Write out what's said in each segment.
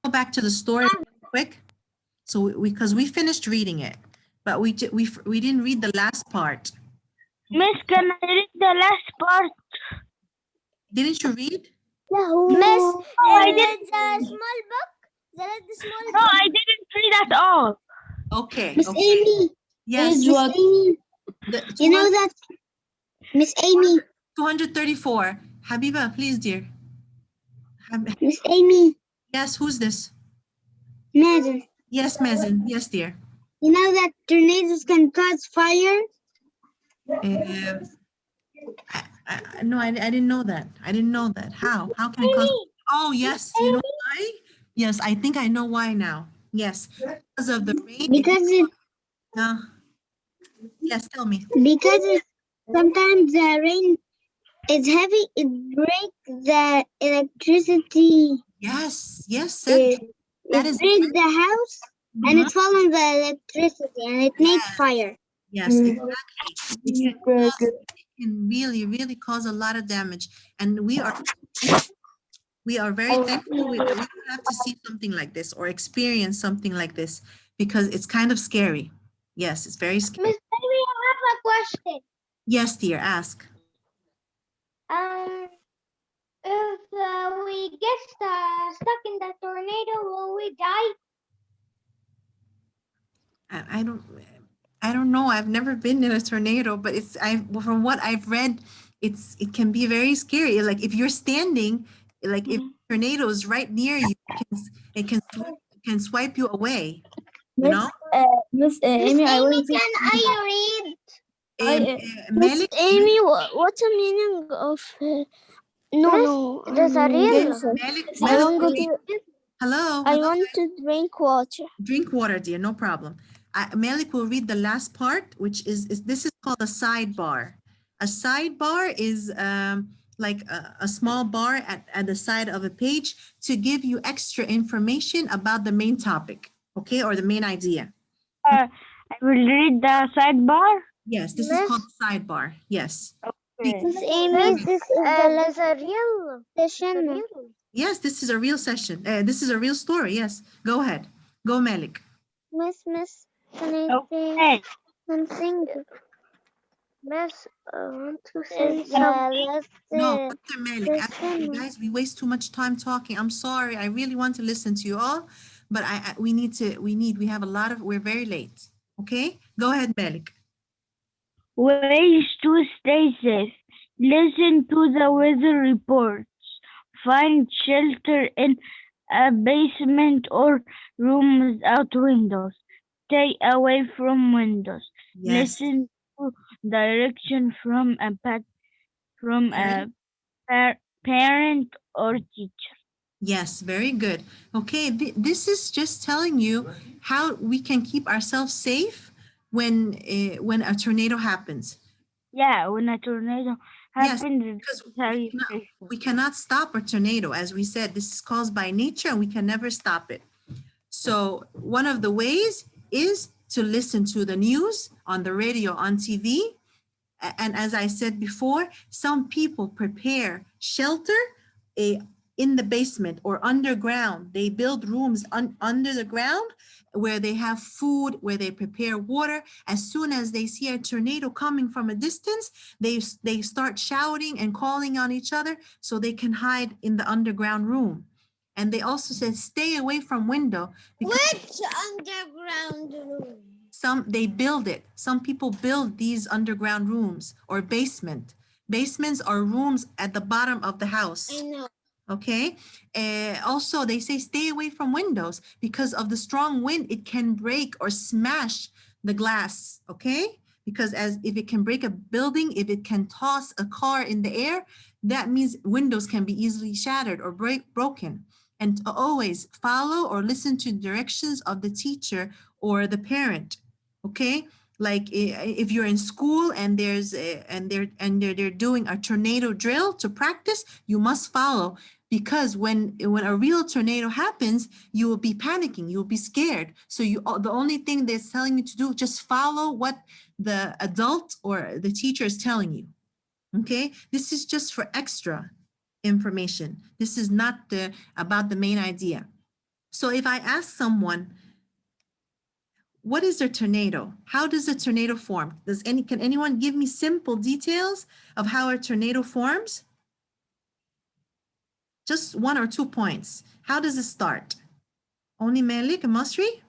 go back to the story quick. So because we finished reading it, but we didn't read the last part. Miss, can I read the last part? Didn't you read? Miss, I didn't. the small book. The small No, I didn't read at all. Okay. Miss Okay. Amy. Yes. Miss Amy. You know that, Miss Amy. 234. Habiba, please, dear. Miss Amy. Yes, who's this? Mazen. Yes, Mazen. Yes, dear. You know that tornadoes can cause fire? No, I didn't know that. I didn't know that. How? How can it cause? Oh, yes. You know why? Yes, I think I know why now. Yes, because of the rain. Yes, tell me. Because sometimes the rain is heavy, it breaks the electricity. Yes, yes, It is breaks the house and it falls on the electricity and it makes fire. Yes, exactly. It can really, really cause a lot of damage. And we are very thankful we don't have to see something like this or experience something like this because it's kind of scary. Yes, it's very scary. Miss Amy, I have a question. Yes, dear, ask. If we get stuck in the tornado, will we die? I don't know. I've never been in a tornado, but from what I've read, it can be very scary. Like if you're standing, like if tornado is right near you, it can swipe you away. You know? Miss Amy, can I read? Miss Amy, what's the meaning of no? There's a real. Hello. I want to drink water. Drink water, dear. No problem. Malik will read the last part, which is this is called a sidebar. A sidebar is like a small bar at the side of a page to give you extra information about the main topic, okay, or the main idea. I will read the sidebar. Yes, this is called sidebar. Yes. Okay. Miss Amy, this is a real session. Yes, this is a real session. This is a real story. Yes. Go ahead. Go, Malik. Miss, can I say something? Miss, I want to say something. No, Mr. Malik, guys, we waste too much time talking. I'm sorry. I really want to listen to you all, but we have a lot of, we're very late. Okay? Go ahead, Malik. Ways to stay safe. Listen to the weather reports. Find shelter in a basement or room without windows. Stay away from windows. Yes. Listen to direction from a parent or teacher. Yes, very good. Okay, this is just telling you how we can keep ourselves safe when a tornado happens. Yeah, when a tornado happens, yes, because we cannot stop a tornado. As we said, this is caused by nature and we can never stop it. So one of the ways is to listen to the news on the radio, on TV. And as I said before, some people prepare shelter in the basement or underground. They build rooms under the ground where they have food, where they prepare water. As soon as they see a tornado coming from a distance, they start shouting and calling on each other so they can hide in the underground room. And they also said, stay away from window. Which underground room? They build it. Some people build these underground rooms or basement. Basements are rooms at the bottom of the house. I know. Okay. Also, they say stay away from windows because of the strong wind. It can break or smash the glass. Okay. Because if it can break a building, if it can toss a car in the air, that means windows can be easily shattered or broken. And always follow or listen to directions of the teacher or the parent. Okay, like if you're in school and they're doing a tornado drill to practice, you must follow, because when a real tornado happens, you will be panicking, you'll be scared. So the only thing they're telling you to do, just follow what the adult or the teacher is telling you. Okay, this is just for extra information. This is not about the main idea. So if I ask someone, what is a tornado? How does a tornado form? Can anyone give me simple details of how a tornado forms? Just 1 or 2 points. How does it start? Only Malik and Masri?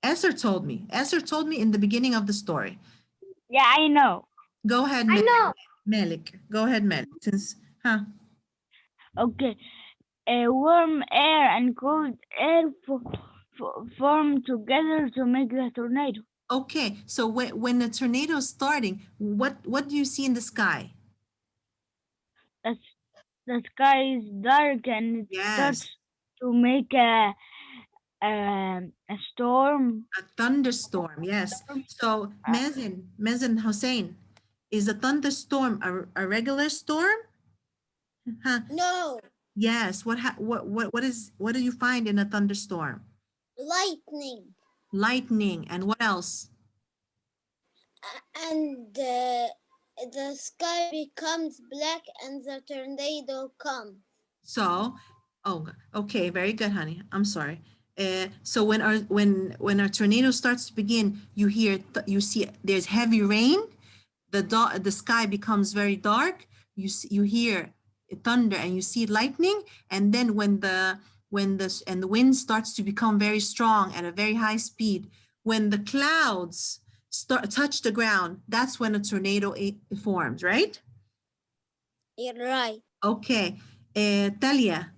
Esther told me. Esther told me in the beginning of the story. Yeah, I know. Go ahead, Malik. Malik. Go ahead, Malik. Okay. Warm air and cold air form together to make the tornado. Okay, so when the tornado is starting, what do you see in the sky? The sky is dark and it starts to make a storm. A thunderstorm, yes. So Mazen Hussein, is a thunderstorm a regular storm? Huh? No. Yes. What do you find in a thunderstorm? Lightning. Lightning, and what else? And the sky becomes black and the tornado comes. So, oh, okay, very good, honey. I'm sorry. So when our tornado starts to begin, you see there's heavy rain. The sky becomes very dark. You hear thunder and you see lightning, and then when the wind starts to become very strong at a very high speed, when the clouds touch the ground, that's when a tornado forms, right? You're right. Okay, Talia,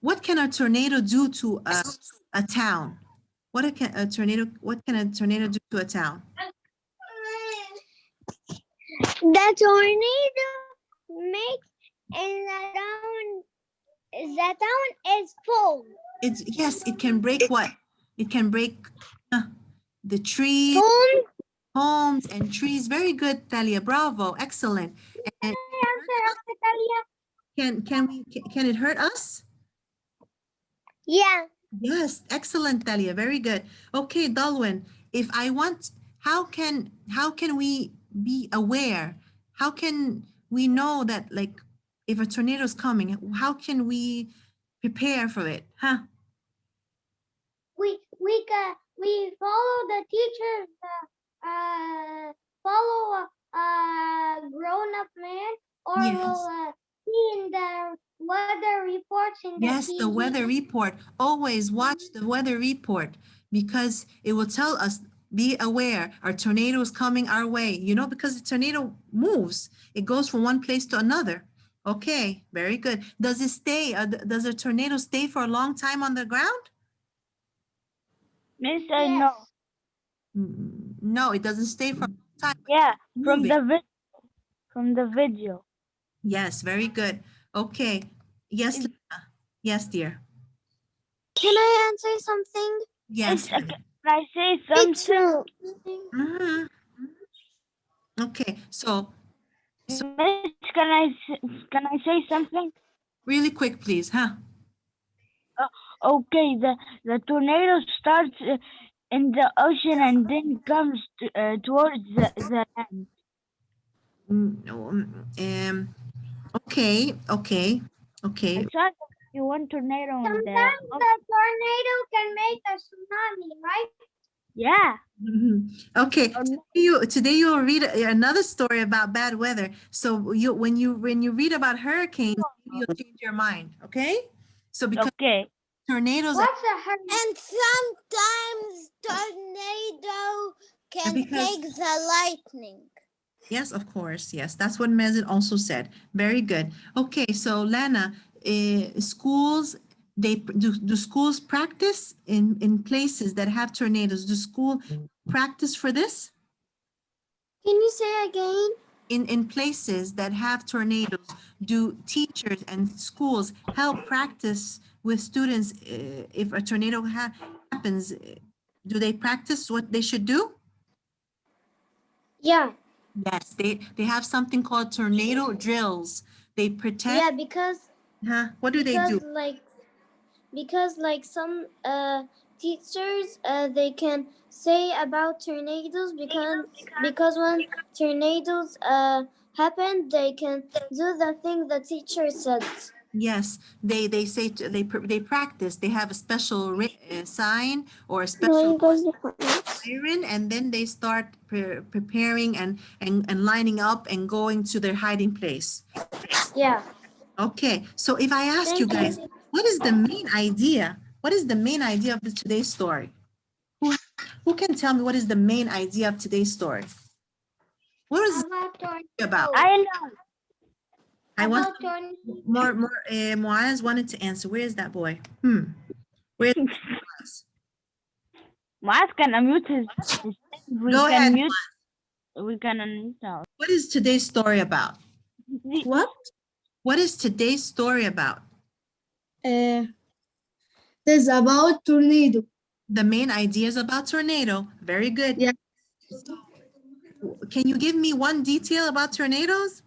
what can a tornado do to a town? What can a tornado do to a town? The tornado makes in the town is full. Yes, it can break what? It can break the trees, homes and trees. Very good, Talia. Bravo, excellent. And can it hurt us? Yeah. Yes, excellent, Talia. Very good. Okay, Dalwin, how can we be aware? How can we know that, like, if a tornado is coming, how can we prepare for it? Huh? We follow the teachers. Follow a grown-up man, or Yes. we'll see in the weather reports in the Yes, the TV. weather report. Always watch the weather report, because it will tell us, be aware, a tornado is coming our way, because the tornado moves. It goes from one place to another. Okay, very good. Does does a tornado stay for a long time on the ground? Miss, I know. No, it doesn't stay for a long time. Yeah, from the video. Yes, very good. Okay. Yes, Lena. Yes, dear. Can I answer something? Yes. Can I say something? Mhm. Okay, so Miss, can I say something? really quick, please, huh? Okay, the tornado starts in the ocean and then comes towards the land. Okay. It's not you want tornado in Sometimes the tornado can make a tsunami, right? Yeah. Okay. Today you'll read another story about bad weather. So when you read about hurricanes, you'll change your mind. Okay. So because tornadoes. What's a hurricane? And sometimes tornado can take the lightning. Yes, of course. Yes, that's what Mazen also said. Very good. Okay, so Lana, schools, do schools practice in places that have tornadoes? Do school practice for this? Can you say again? In places that have tornadoes, do teachers and schools help practice with students if a tornado happens? Do they practice what they should do? Yeah. Yes, they have something called tornado drills. They pretend. Yeah, because What do they do? Because some teachers they can say about tornadoes because when tornadoes happen, they can do the thing the teacher said. Yes, they say they practice. They have a special sign or a special siren, and then they start preparing and lining up and going to their hiding place. Yeah. Okay, so if I ask you Thank guys, you. what is the main idea? What is the main idea of today's story? Who can tell me what is the main idea of today's story? What is it about? I know. I want more. Moaz wanted to answer. Where is that boy? Where is Moaz? Mars can unmute his we Go can ahead. mute we can unmute our What is today's story about? What? What is today's story about? It is about tornado. The main idea is about tornado. Very good. Yeah. Can you give me one detail about tornadoes?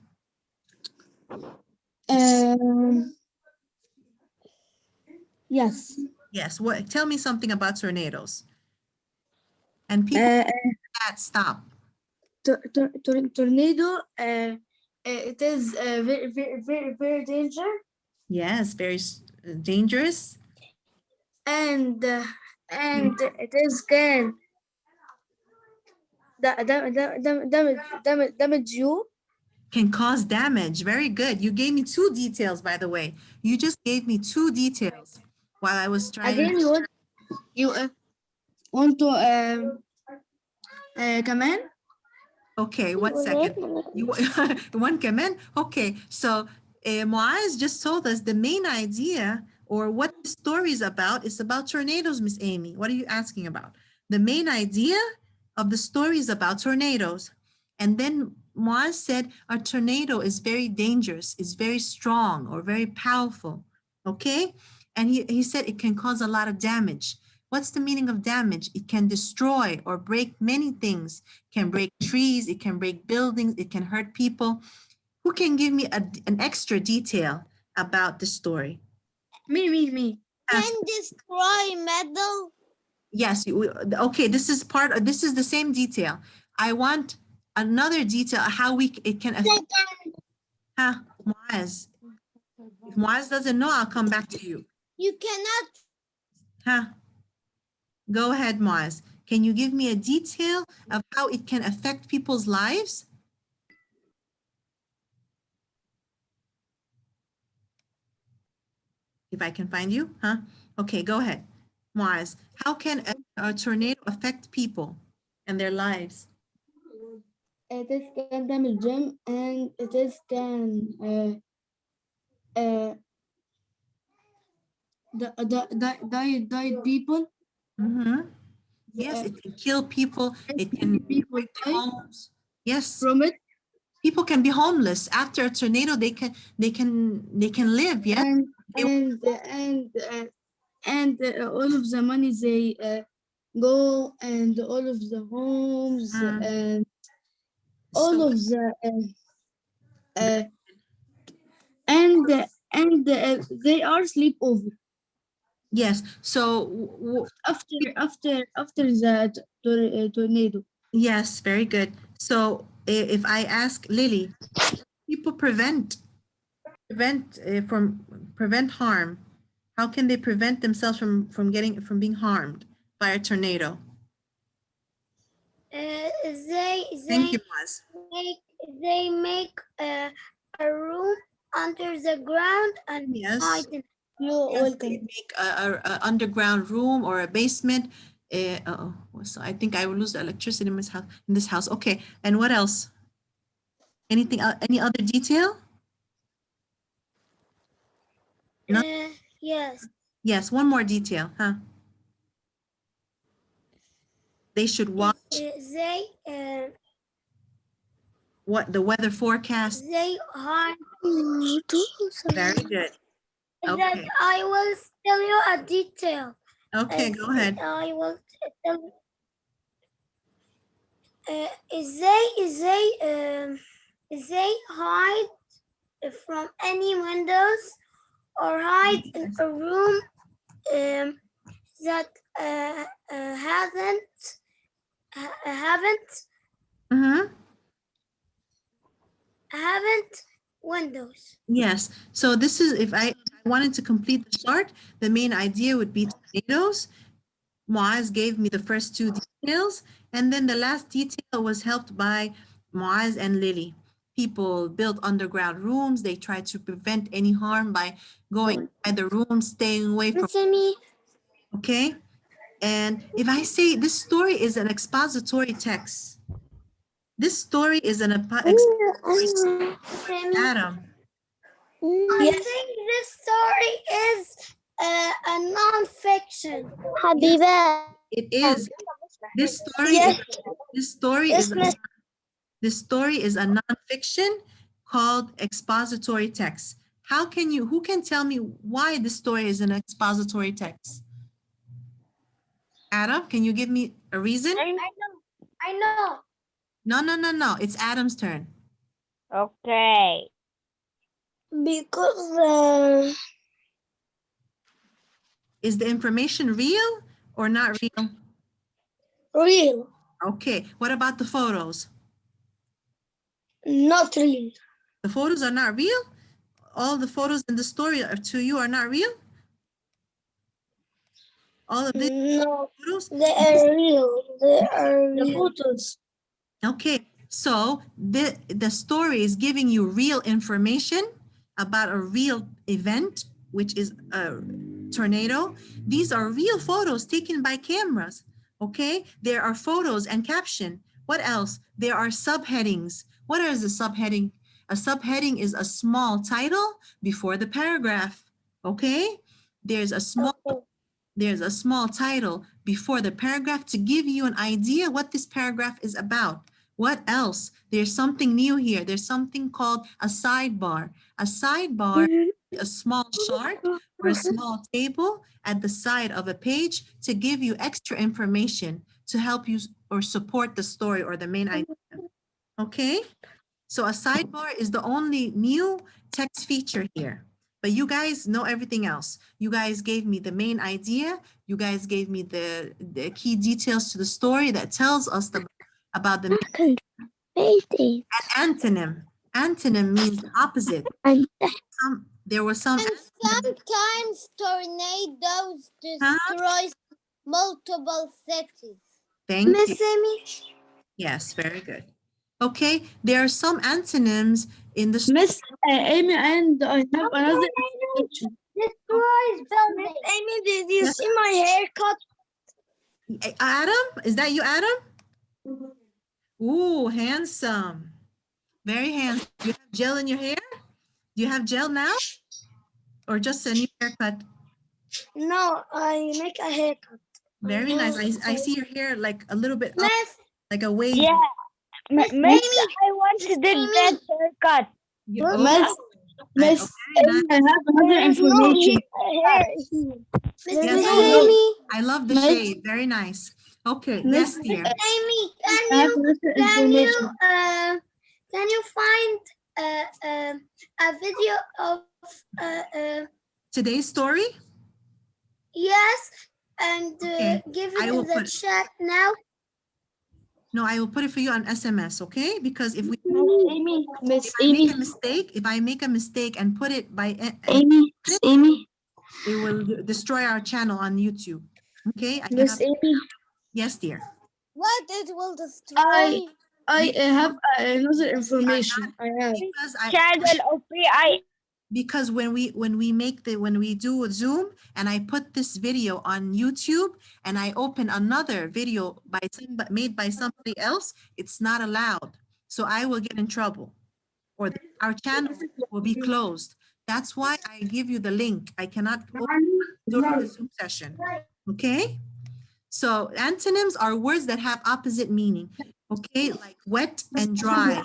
Yes. Yes. What? Tell me something about tornadoes. And people stop. Tornado. It is very, very, very, very dangerous. Yes, very dangerous. And it is can damage you. Can cause damage. Very good. You gave me 2 details, by the way. You just gave me 2 details while I was trying. Again, you want to كمان? Okay, 1 second. You one comment? Okay, so Moaz just told us the main idea or what the story is about tornadoes, Miss Amy. What are you asking about? The main idea of the story is about tornadoes. And then Moaz said a tornado is very dangerous, is very strong or very powerful. Okay? And he said it can cause a lot of damage. What's the meaning of damage? It can destroy or break many things. It can break trees, it can break buildings, it can hurt people. Who can give me an extra detail about the story? Me. Can destroy metal. Yes, okay, this is the same detail. I want another detail how it can affect. Moaz. If Moaz doesn't know, I'll come back to you. You cannot. Go ahead, Moaz. Can you give me a detail of how it can affect people's lives? If I can find you, Okay, go ahead. Moaz, how can a tornado affect people and their lives? It is can damage them and it is can died people. Yes, it can kill people. It can people break their homes. Yes, from it. people can be homeless after a tornado. They can live. Yes, And all of the money they go and all of the homes and all of the and they are sleepover. Yes. So after the tornado. yes, very good. So if I ask Lily, people prevent harm. How can they prevent themselves from being harmed by a tornado? Thank you, Maz. They make a room under the ground and hide in. They make a underground room or a basement. So I think I will lose the electricity in this house. Okay, and what else? Anything? Any other detail? No? Yes. Yes, one more detail, They should watch what the weather forecast. They hide. Very good. That Okay. I will tell you a detail. Okay, go ahead. I will tell you. They hide from any windows or hide in a room that haven't Windows. Yes. So this is, if I wanted to complete the chart, the main idea would be tornadoes. Muaz gave me the first two details, and then the last detail was helped by Muaz and Lily. People built underground rooms. They tried to prevent any harm by going inside the room, staying away from, Miss Amy. okay? And if I say this story is an expository text, this story is an expository Miss Amy. Adam. I think this story is a non-fiction. Habiba. It is. This story Yes. this story Yes, is Miss. this story is a nonfiction called expository text. Who can tell me why this story is an expository text? Adam, can you give me a reason? I know. No. It's Adam's turn. Okay. Because Is the information real or not real? real, Okay. What about the photos? not real. The photos are not real? All the photos in the story to you are not real? All of these No, photos? they are real. They are The real. photos. Okay, so the story is giving you real information about a real event, which is a tornado. These are real photos taken by cameras, okay? There are photos and caption. What else? There are subheadings. What is a subheading? A subheading is a small title before the paragraph, okay? There's a small title before the paragraph to give you an idea what this paragraph is about. What else? There's something new here. There's something called a sidebar. A sidebar is a small chart or a small table at the side of a page to give you extra information to help you or support the story or the main idea. Okay? So a sidebar is the only new text feature here. But you guys know everything else. You guys gave me the main idea. You guys gave me the key details to the story that tells us about the antonym. Antonym means the opposite. There were some. Sometimes tornadoes destroy multiple cities. Thank you. Miss Amy? Yes, very good. Okay, there are some antonyms in the story. Miss Amy, and I have another question. Destroys buildings. Miss Amy, did you see my haircut? Adam, is that you, Adam? Ooh, handsome. Very handsome. Do you have gel in your hair? Do you have gel now? Or just a new haircut? No, I make a haircut. Very nice. I see your hair like a little bit up, Miss, like a wave. Yeah. Miss, I want to do that haircut. Miss Amy, I have another there is no information. hair here. Miss Yes, Amy, I love the Miss- shade. Very nice. Okay, yes, dear. Amy, I have another information. can you find a video of Today's story? yes, and Okay, give I it will in the put- chat now? No, I will put it for you on SMS, okay? Because if Miss I Amy, make a mistake, if I make a mistake and put it by Amy, it will destroy our channel on YouTube. Okay? Miss Amy, Yes, dear. What it will destroy? I have another information. I have. Channel of PI. Because when we do a Zoom and I put this video on YouTube and I open another video made by somebody else, it's not allowed. So I will get in trouble or our channel will be closed. That's why I give you the link. I cannot open during the Zoom session. Okay? So antonyms are words that have opposite meaning. Okay, like wet and dry,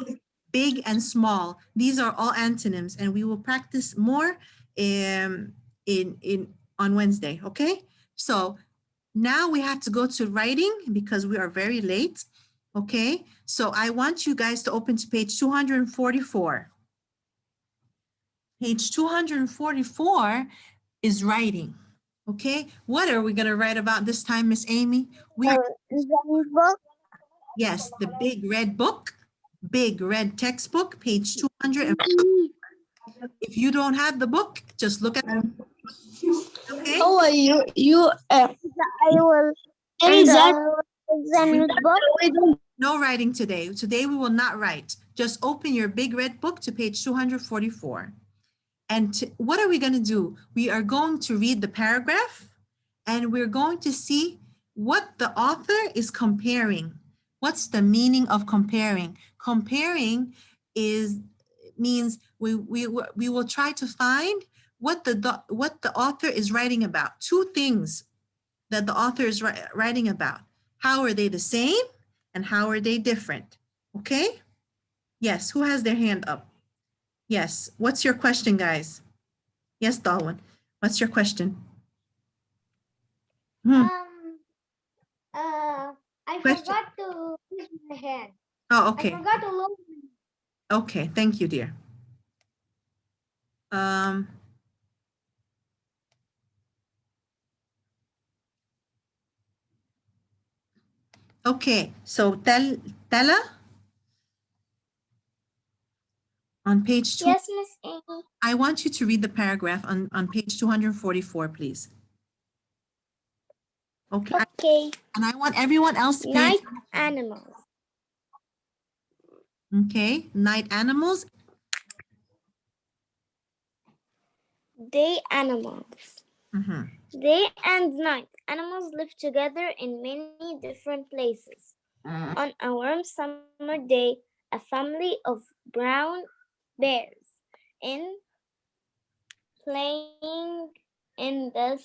big and small. These are all antonyms, and we will practice more on Wednesday. Okay, so now we have to go to writing because we are very late. Okay, so I want you guys to open to page 244. Page 244 is writing. Okay, what are we going to write about this time, Miss Amy? We are, yes, the big red book, big red textbook, page 200. If you don't have the book, just look at okay? Oh, I will. is that The notebook. No writing today. Today we will not write. Just open your big red book to page 244. And what are we going to do? We are going to read the paragraph and we're going to see what the author is comparing. What's the meaning of comparing? Comparing means we will try to find what the author is writing about. Two things that the author is writing about. How are they the same and how are they different? Okay? Yes, who has their hand up? Yes, what's your question, guys? Yes, Darwin, what's your question? I Question. forgot to use my hand. Oh, I okay. forgot to load. Okay, thank you, dear. Okay, so Tella, on page 2, Yes, Miss Amy. I want you to read the paragraph on page 244, please. Okay, Okay. and I want everyone else to pay Night attention. animals. Okay, night animals. Day animals. Mhm. Day and night animals live together in many different places. On a warm summer day, a family of brown bears in playing in the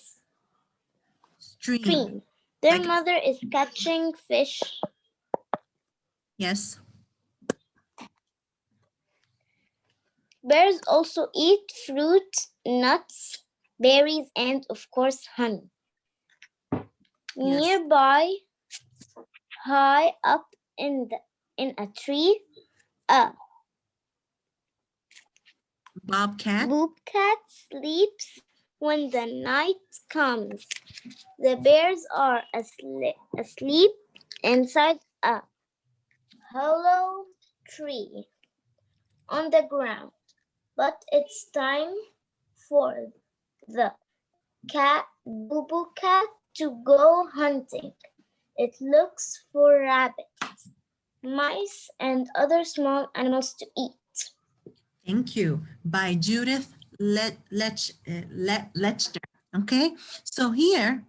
stream. Their Like- mother is catching fish. Yes. Bears also eat fruit, nuts, berries, and of course honey. Yes. Nearby, high up in a tree, a Bobcat. bobcat sleeps when the night comes. The bears are asleep inside a hollow tree on the ground. But it's time for the bobcat to go hunting. It looks for rabbits, mice, and other small animals to eat. Thank you. By Judith Lechner. Okay, so here,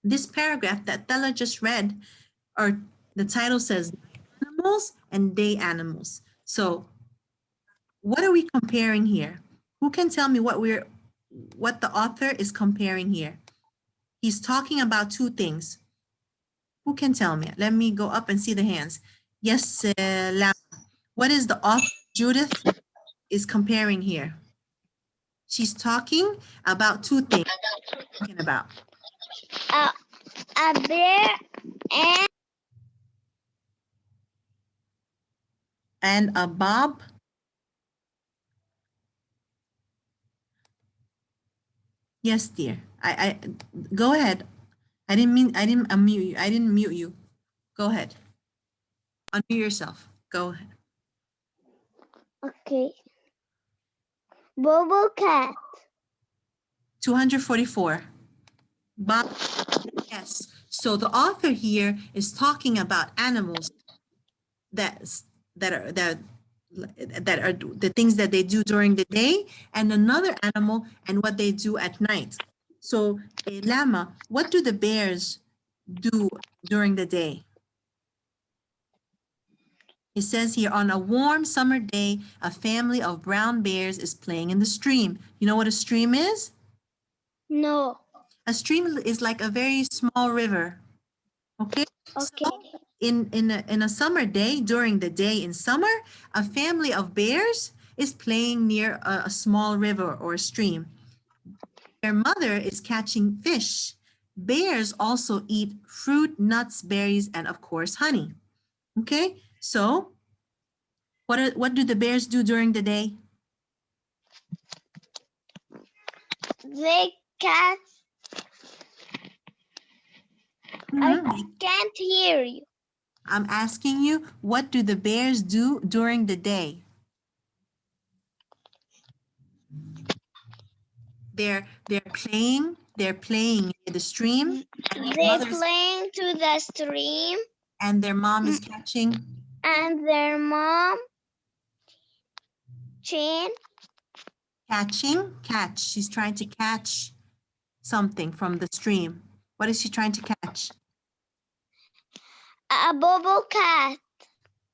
this paragraph that Tella just read, or the title says animals and day animals. So what are we comparing here? Who can tell me what the author is comparing here? He's talking about two things. Who can tell me? Let me go up and see the hands. Yes, Lama. What is the author, Judith, is comparing here? She's talking about two things. Talking about A bear and a bob. Yes, dear. I go ahead. I didn't unmute you. I didn't mute you. Go ahead. Unmute yourself. Go ahead. Okay. Bobo cat. 244. Bob. Yes. So the author here is talking about animals that are the things that they do during the day, and another animal and what they do at night. So, Lama, what do the bears do during the day? It says here, on a warm summer day, a family of brown bears is playing in the stream. You know what a stream is? No. A stream is like a very small river. Okay? Okay. So in a summer day, during the day in summer, a family of bears is playing near a small river or stream. Their mother is catching fish. Bears also eat fruit, nuts, berries, and of course, honey. Okay? So what do the bears do during the day? They cat. I can't hear you. I'm asking you, what do the bears do during the day? They're playing. They're playing near the stream. And their They're mother's playing to the stream, and their mom is catching. and their mom chain Catch. She's trying to catch something from the stream. What is she trying to catch? a bubble cat.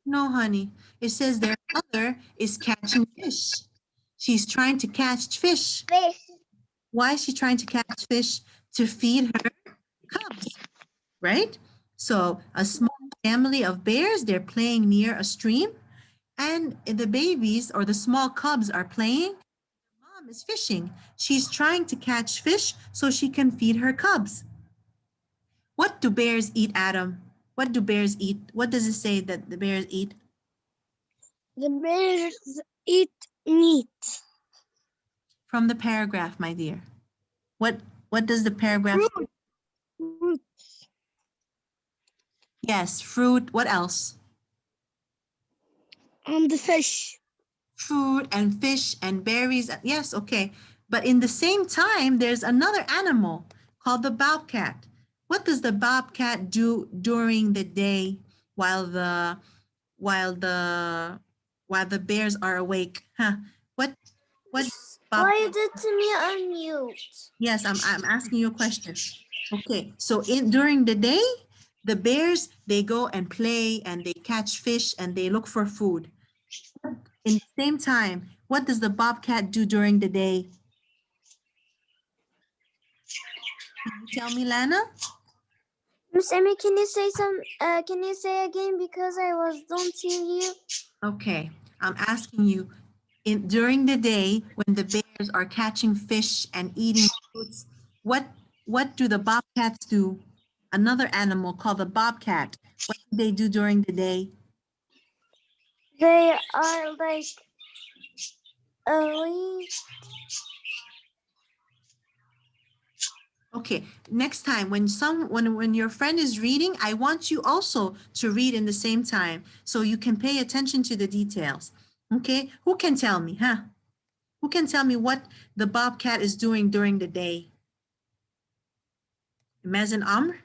No, honey. It says their mother is catching fish. She's trying to catch fish. Fish. Why is she trying to catch fish? To feed her cubs, right? So a small family of bears, they're playing near a stream, and the babies or the small cubs are playing. Mom is fishing. She's trying to catch fish so she can feed her cubs. What do bears eat, Adam? What do bears eat? What does it say that the bears eat? The bears eat meat. From the paragraph, my dear. What does the paragraph say? Fruit. Yes, fruit. What else? The fish. Fruit and fish and berries. Yes, okay. But in the same time, there's another animal called the bobcat. What does the bobcat do during the day while the bears are awake? Huh? What Why bobcat? did me unmute? Yes, I'm asking you a question. Okay, so during the day, the bears, they go and play and they catch fish and they look for food. In the same time, what does the bobcat do during the day? Can you tell me, Lana? Miss Emmy, can you say can you say again, because I don't hear you? Okay, I'm asking you, during the day when the bears are catching fish and eating fruits, what do the bobcats do? Another animal called the bobcat. What do they do during the day? They are like we Okay, next time when your friend is reading, I want you also to read in the same time so you can pay attention to the details. Okay, who can tell me, huh? Who can tell me what the bobcat is doing during the day? Mazen Amr?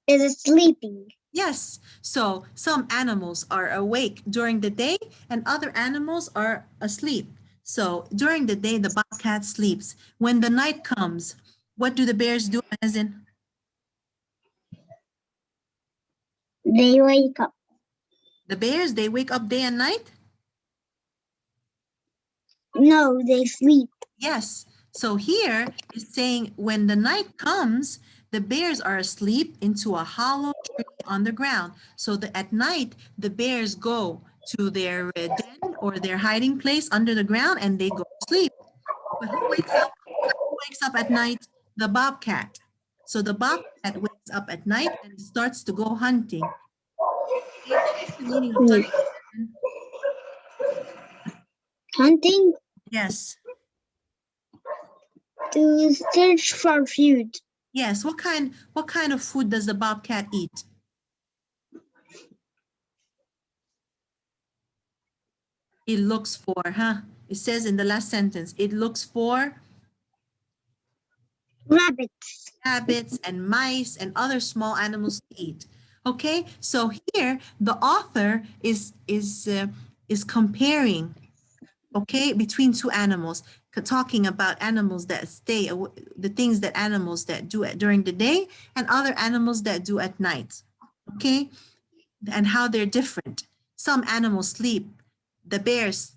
is sleeping. Yes, so some animals are awake during the day and other animals are asleep. So during the day, the bobcat sleeps. When the night comes, what do the bears do, Mazen? They wake up. The bears, they wake up day and night? No, they sleep. Yes. So here it's saying when the night comes, the bears are asleep into a hollow tree on the ground. So at night, the bears go to their den or their hiding place under the ground and they go to sleep. But who wakes up? Who wakes up at night? The bobcat. So the bobcat wakes up at night and starts to go hunting. Okay, what's the meaning of hunting? Hunting Yes. to search for food. Yes. What kind of food does the bobcat eat? It looks for, huh? It says in the last sentence, it looks for Rabbits. rabbits and mice and other small animals to eat. Okay, so here the author is comparing, okay, between two animals, talking about animals that the things that animals that do it during the day and other animals that do at night. Okay, and how they're different. Some animals sleep. The bears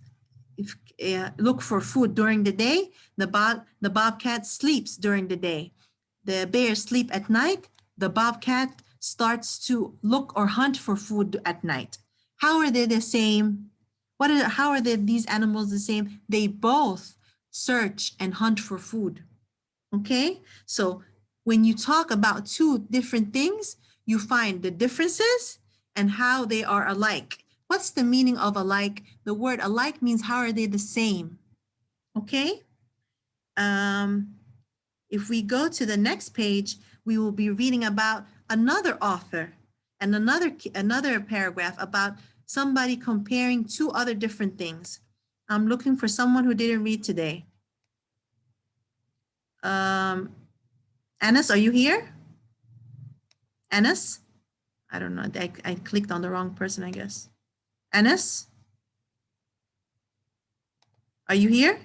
look for food during the day. The bobcat sleeps during the day. The bears sleep at night. The bobcat starts to look or hunt for food at night. How are they the same? How are these animals the same? They both search and hunt for food. Okay, so when you talk about two different things, you find the differences and how they are alike. What's the meaning of alike? The word alike means how are they the same? Okay. If we go to the next page, we will be reading about another author and another paragraph about somebody comparing two other different things. I'm looking for someone who didn't read today. Anas, are you here? Anas? I don't know. I clicked on the wrong person, I guess. Anas? Are you here?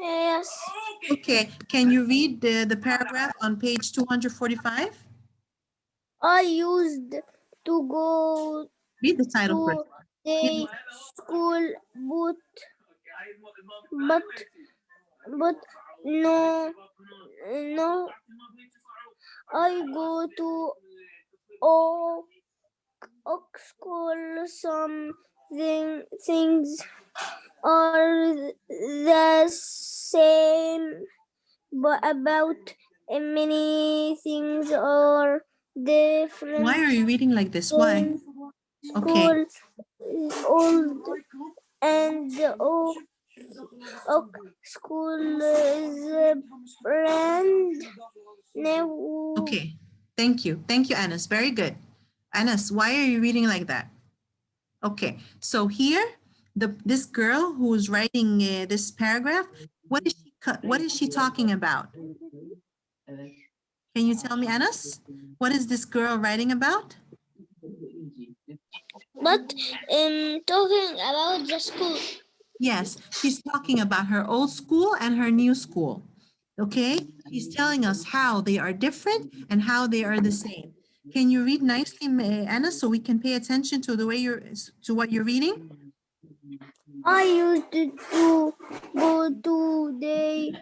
Yes. Okay. Can you read the paragraph on page 245? I used to go Read the title first. to the school, but but no, no, I go to Oak, Oak School. Some things are the same, but about many things are different. Why are you reading like this? Why? Okay. School is old and Oak School is brand new. Okay. Thank you. Thank you, Anas. Very good. Anas, why are you reading like that? Okay. So here, this girl who's writing this paragraph, what is she talking about? Can you tell me, Anas? What is this girl writing about? But talking about the school. Yes, she's talking about her old school and her new school. Okay? She's telling us how they are different and how they are the same. Can you read nicely, Anna, so we can pay attention to the way to what you're reading? I used to go to the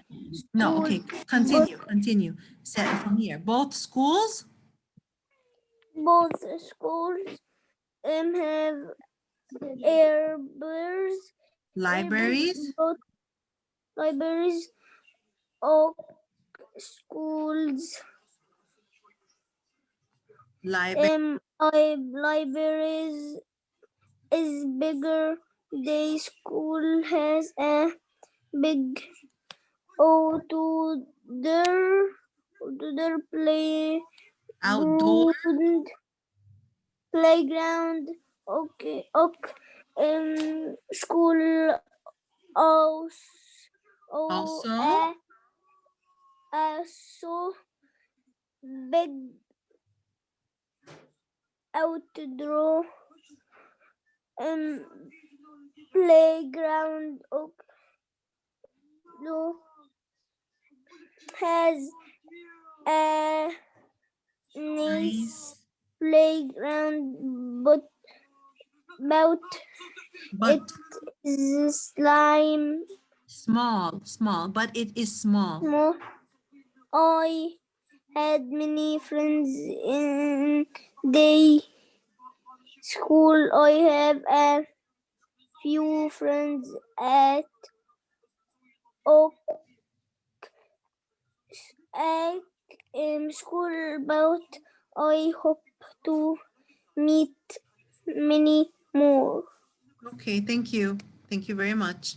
No, school, okay. but Continue. Set from here. Both schools, both schools have airbus, libraries, both libraries of schools. Libraries is bigger. The school has a big outdoor outdoor, playground. Okay, okay. School also also so big outdoor um playground. Also has a nice nice, playground, but about but it is slime small, but it is small. small. I had many friends in the school. I have a few friends at Oak at school, but I hope to meet many more. Okay, thank you. Thank you very much.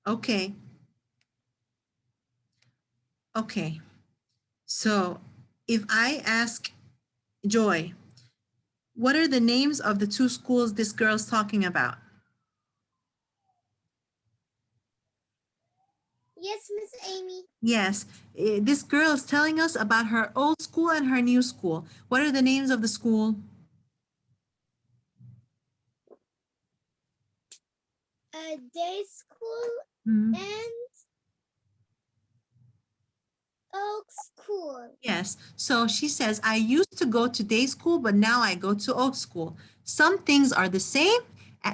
Okay. Okay. So if I ask Joy, what are the names of the two schools this girl's talking about? Yes, Miss Amy. Yes, this girl is telling us about her old school and her new school. What are the names of the school? Day school Mhm. and Oak School. Yes, so she says, I used to go to day school, but now I go to old school. Some things are the same,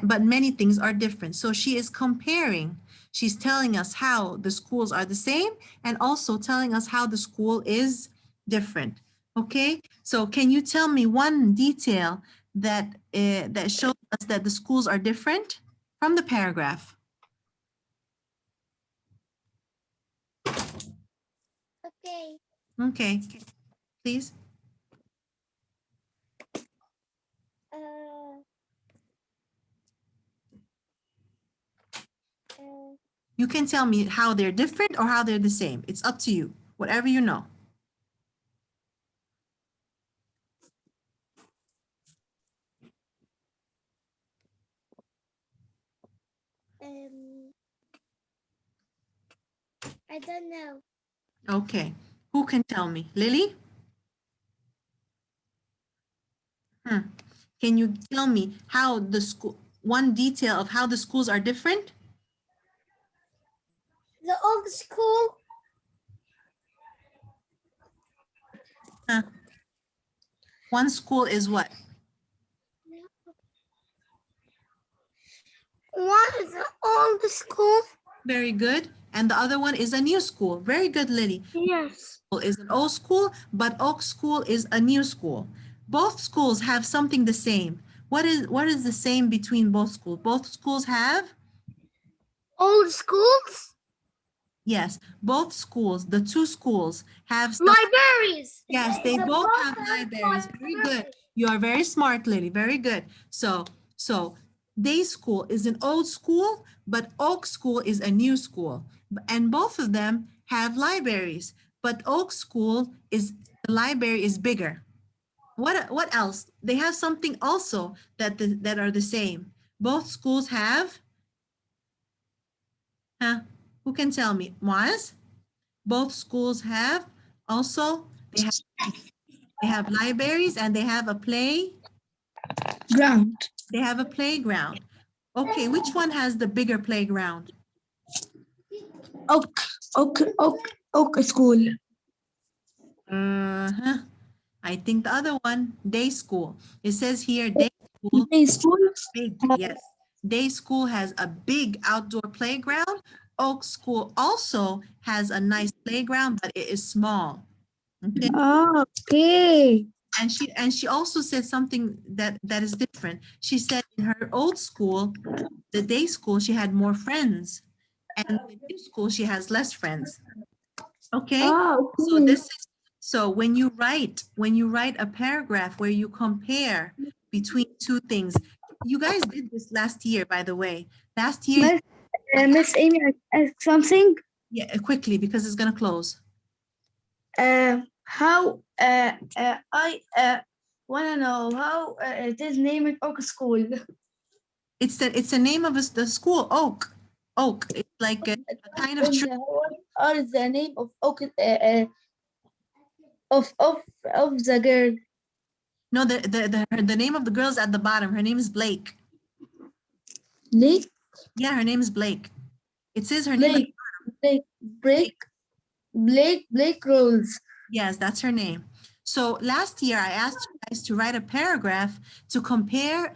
but many things are different. So she is comparing. She's telling us how the schools are the same and also telling us how the school is different. Okay, so can you tell me one detail that shows us that the schools are different from the paragraph? Okay. Okay, please. Uh, uh, You can tell me how they're different or how they're the same. It's up to you, whatever you know. I don't know. Okay. Who can tell me? Lily? Can you tell me how the school, one detail of how the schools are different? The old school. Huh? One school is what? One is the old school. Very good. And the other one is a new school. Very good, Lily. Yes. Is an old school, but Oak School is a new school. Both schools have something the same. What is the same between both schools? Both schools have? Old schools. Yes, both schools, the two schools have Libraries. yes, they both have libraries. Very good. You are very smart, Lily. Very good. So day school is an old school, but Oak School is a new school. And both of them have libraries, but Oak School is the library is bigger. What else? They have something also that are the same. Both schools have, huh? Who can tell me? Moaz? Both schools have also they have libraries and they have a Ground. they have a playground. Okay, which one has the bigger playground? Oak school. Uh-huh. I think the other one, day school. It says here day school, Day school. big, yes. Day school has a big outdoor playground. Oak School also has a nice playground, but it is small. Okay. Okay. And she also said something that is different. She said in her old school, the day school, she had more friends, and the new school, she has less friends. Okay. So Okay. this is so when you write a paragraph where you compare between two things. You guys did this last year, by the way. Last year, Miss Amy, ask something. yeah, quickly because it's gonna close. How I wanna know how it is named Oak School. It's the name of the school, Oak. Oak. It's like a kind of tree. What is the name of Oak of the girl? No, the name of the girl is at the bottom. Her name is Blake. Blake. Yeah, her name is Blake. It says her name. Blake Rose. Yes, that's her name. So last year I asked you guys to write a paragraph to compare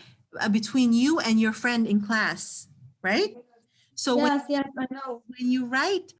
between you and your friend in class, right? So Yes, I know. when you write